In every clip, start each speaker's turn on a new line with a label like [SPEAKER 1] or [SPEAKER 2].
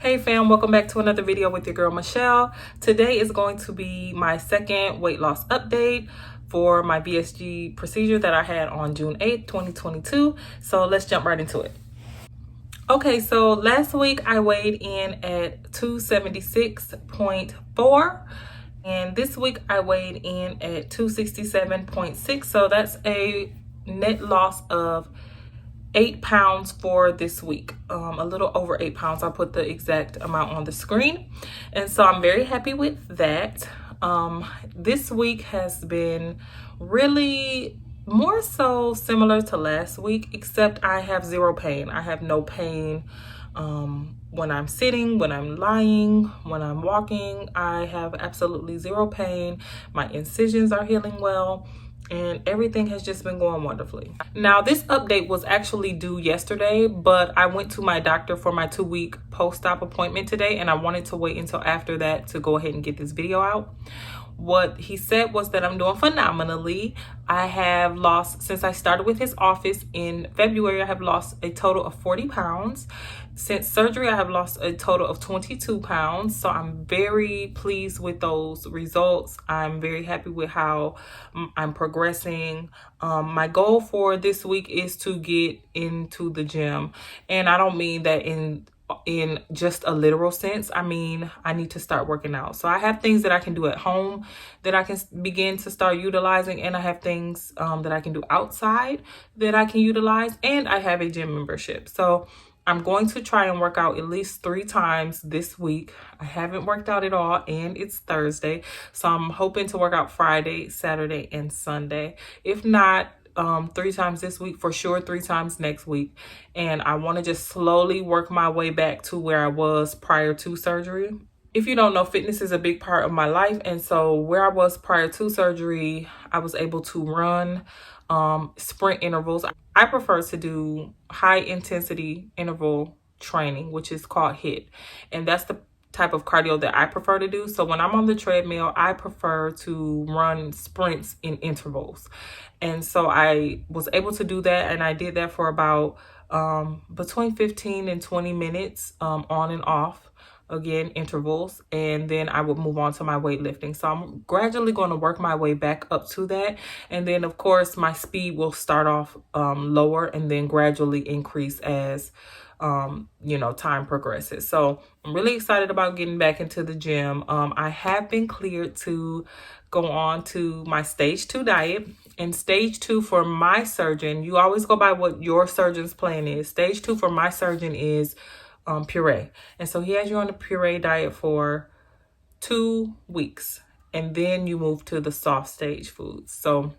[SPEAKER 1] Hey fam, welcome back to another video with your girl Michelle. Today is going to be my second weight loss update for my VSG procedure that I had on June 8th, 2022. So let's jump right into it. Okay, so last week I weighed in at 276.4 and this week I weighed in at 267.6. So that's a net loss of 8 pounds for this week, a little over 8 pounds. I'll put the exact amount on the screen. And so I'm very happy with that. This week has been really more so similar to last week, except I have zero pain. I have no pain when I'm sitting, when I'm lying, when I'm walking. I have absolutely zero pain. My incisions are healing well, and everything has just been going wonderfully. Now, this update was actually due yesterday, but I went to my doctor for my 2-week post-op appointment today, and I wanted to wait until after that to go ahead and get this video out. What he said was that I'm doing phenomenally. I have lost, since I started with his office in February, I have lost a total of 40 pounds. Since surgery, I have lost a total of 22 pounds. So I'm very pleased with those results. I'm very happy with how I'm progressing. My goal for this week is to get into the gym. And I don't mean that in just a literal sense. I mean, I need to start working out. So I have things that I can do at home that I can begin to start utilizing, and I have things that I can do outside that I can utilize, and I have a gym membership. So I'm going to try and work out at least 3 times this week. I haven't worked out at all, and it's Thursday. So I'm hoping to work out Friday, Saturday, and Sunday. If not, 3 times this week, for sure 3 times next week. And I want to just slowly work my way back to where I was prior to surgery. If you don't know, fitness is a big part of my life. And so where I was prior to surgery, I was able to run sprint intervals. I prefer to do high intensity interval training, which is called HIIT. And that's the type of cardio that I prefer to do. So when I'm on the treadmill, I prefer to run sprints in intervals. And so I was able to do that, and I did that for about between 15 and 20 minutes on and off, again, intervals, and then I would move on to my weightlifting. So I'm gradually going to work my way back up to that. And then, of course, my speed will start off lower and then gradually increase as time progresses. So I'm really excited about getting back into the gym. I have been cleared to go on to my stage 2 diet. And stage 2 for my surgeon, you always go by what your surgeon's plan is. Stage 2 for my surgeon is puree. And so he has you on the puree diet for 2 weeks. And then you move to the soft stage foods. So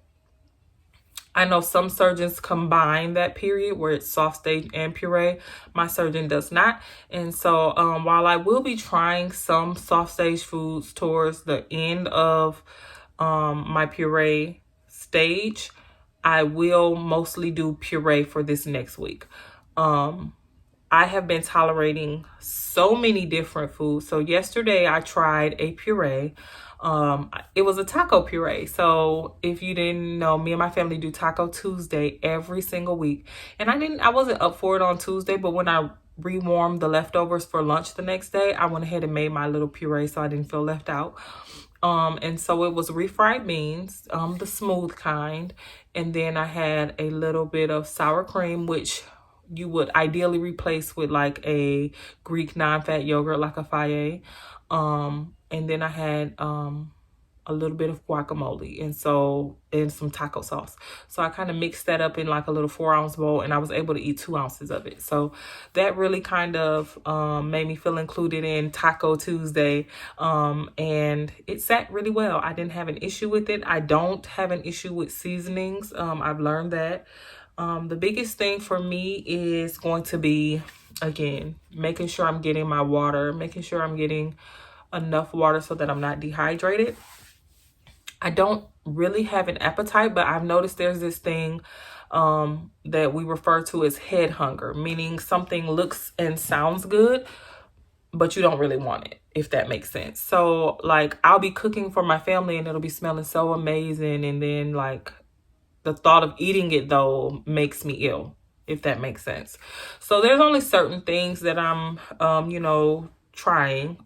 [SPEAKER 1] I know some surgeons combine that period where it's soft stage and puree. My surgeon does not. And so while I will be trying some soft stage foods towards the end of my puree stage, I will mostly do puree for this next week. I have been tolerating so many different foods. So yesterday I tried a puree. It was a taco puree. So if you didn't know, me and my family do Taco Tuesday every single week. And I wasn't up for it on Tuesday, but when I rewarmed the leftovers for lunch the next day, I went ahead and made my little puree so I didn't feel left out. And so it was refried beans, the smooth kind. And then I had a little bit of sour cream, which you would ideally replace with like a Greek non-fat yogurt, like a Faye. And then I had a little bit of guacamole and some taco sauce. So I kind of mixed that up in like a little 4-ounce bowl, and I was able to eat 2 ounces of it. So that really kind of made me feel included in Taco Tuesday. And it sat really well. I didn't have an issue with it. I don't have an issue with seasonings. I've learned that. The biggest thing for me is going to be, again, making sure I'm getting my water, making sure I'm getting enough water so that I'm not dehydrated. I don't really have an appetite, but I've noticed there's this thing that we refer to as head hunger, meaning something looks and sounds good, but you don't really want it, if that makes sense. So like I'll be cooking for my family and it'll be smelling so amazing, and then like the thought of eating it though makes me ill, if that makes sense. So there's only certain things that I'm trying.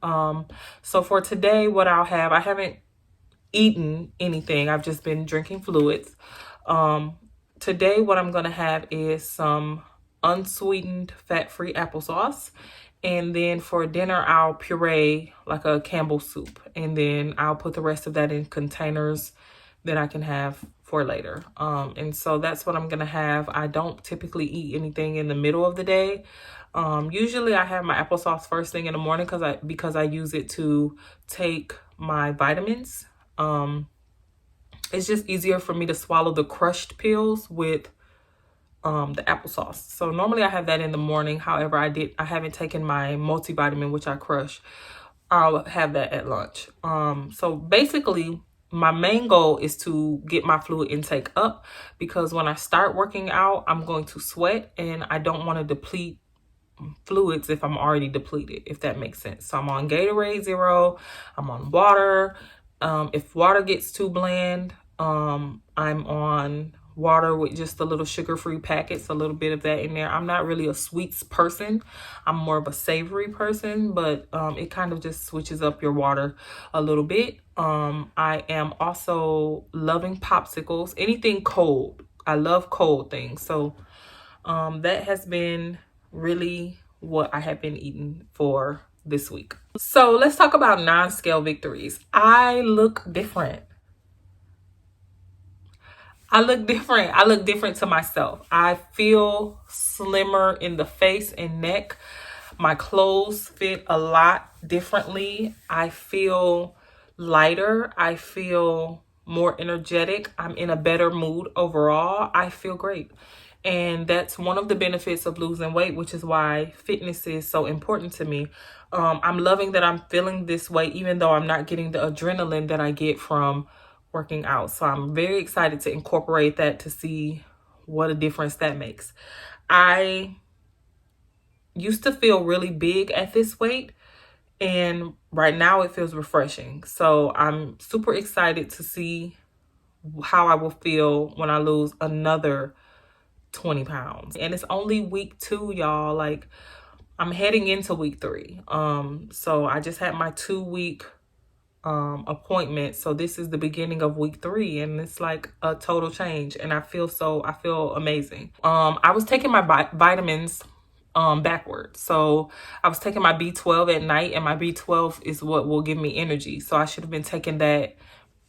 [SPEAKER 1] So for today, what I'll have, I haven't eaten anything. I've just been drinking fluids. Today, what I'm going to have is some unsweetened fat-free applesauce. And then for dinner, I'll puree like a Campbell's soup. And then I'll put the rest of that in containers that I can have for later. And so that's what I'm going to have. I don't typically eat anything in the middle of the day. Usually I have my applesauce first thing in the morning because I use it to take my vitamins. It's just easier for me to swallow the crushed pills with the applesauce. So normally I have that in the morning. However, I haven't taken my multivitamin, which I crush. I'll have that at lunch. So basically my main goal is to get my fluid intake up, because when I start working out, I'm going to sweat and I don't want to deplete fluids if I'm already depleted, if that makes sense. So I'm on Gatorade Zero, I'm on water. If water gets too bland, I'm on water with just a little sugar-free packets, a little bit of that in there. I'm not really a sweets person. I'm more of a savory person, but it kind of just switches up your water a little bit. I am also loving popsicles, anything cold. I love cold things. So that has been really what I have been eating for this week. So let's talk about non-scale victories. I look different. I look different to myself. I feel slimmer in the face and neck. My clothes fit a lot differently. I feel lighter. I feel more energetic. I'm in a better mood overall. I feel great. And that's one of the benefits of losing weight, which is why fitness is so important to me. I'm loving that I'm feeling this way, even though I'm not getting the adrenaline that I get from working out. So I'm very excited to incorporate that to see what a difference that makes. I used to feel really big at this weight, and right now it feels refreshing. So I'm super excited to see how I will feel when I lose another 20 pounds. And it's only week 2, y'all. Like, I'm heading into week 3. So I just had my 2-week appointment. So this is the beginning of week 3, and it's like a total change. And I feel amazing. I was taking my vitamins backwards. So I was taking my B12 at night, and my B12 is what will give me energy. So I should have been taking that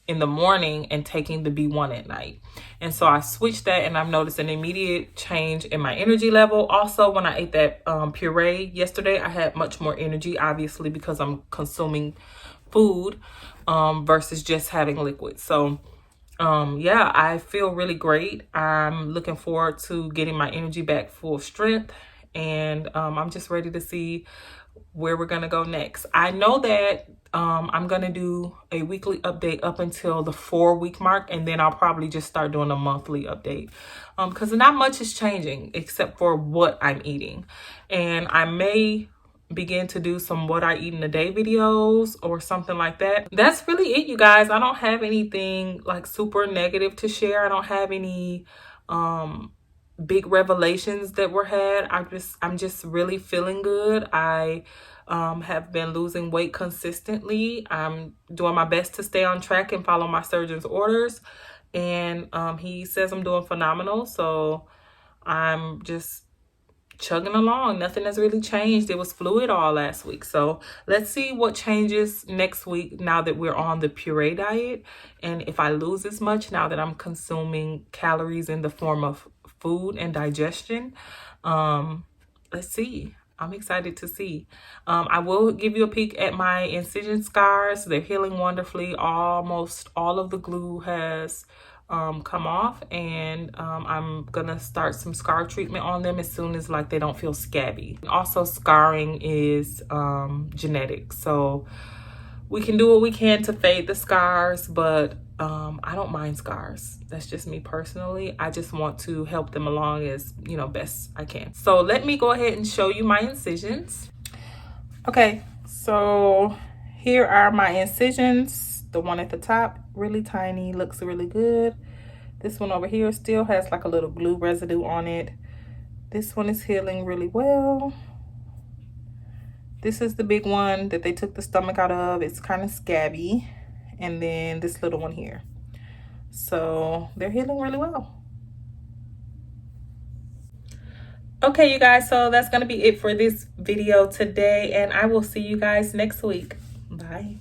[SPEAKER 1] in the morning and taking the B1 at night. And so I switched that, and I've noticed an immediate change in my energy level. Also, when I ate that puree yesterday, I had much more energy, obviously, because I'm consuming food versus just having liquid. So yeah, I feel really great. I'm looking forward to getting my energy back full strength, and I'm just ready to see where we're gonna go next. I know that I'm gonna do a weekly update up until the 4-week mark, and then I'll probably just start doing a monthly update because not much is changing except for what I'm eating. And I may begin to do some what I eat in a day videos or something like that. That's really it, you guys. I don't have anything like super negative to share. I don't have any big revelations that were had. I'm just really feeling good. I have been losing weight consistently. I'm doing my best to stay on track and follow my surgeon's orders, and he says I'm doing phenomenal. So I'm just chugging along. Nothing has really changed. It was fluid all last week. So let's see what changes next week now that we're on the puree diet, and if I lose as much now that I'm consuming calories in the form of food and digestion. Let's see. I'm excited to see. I will give you a peek at my incision scars. They're healing wonderfully. Almost all of the glue has come off, and I'm gonna start some scar treatment on them as soon as like they don't feel scabby. Also, scarring is genetic, so we can do what we can to fade the scars, but I don't mind scars. That's just me personally. I just want to help them along as, you know, best I can. So let me go ahead and show you my incisions. Okay, so here are my incisions. The one at the top, really tiny, looks really good. This one over here still has like a little glue residue on it. This one is healing really well. This is the big one that they took the stomach out of. It's kind of scabby. And then this little one here. So they're healing really well. Okay, you guys, so that's going to be it for this video today. And I will see you guys next week. Bye.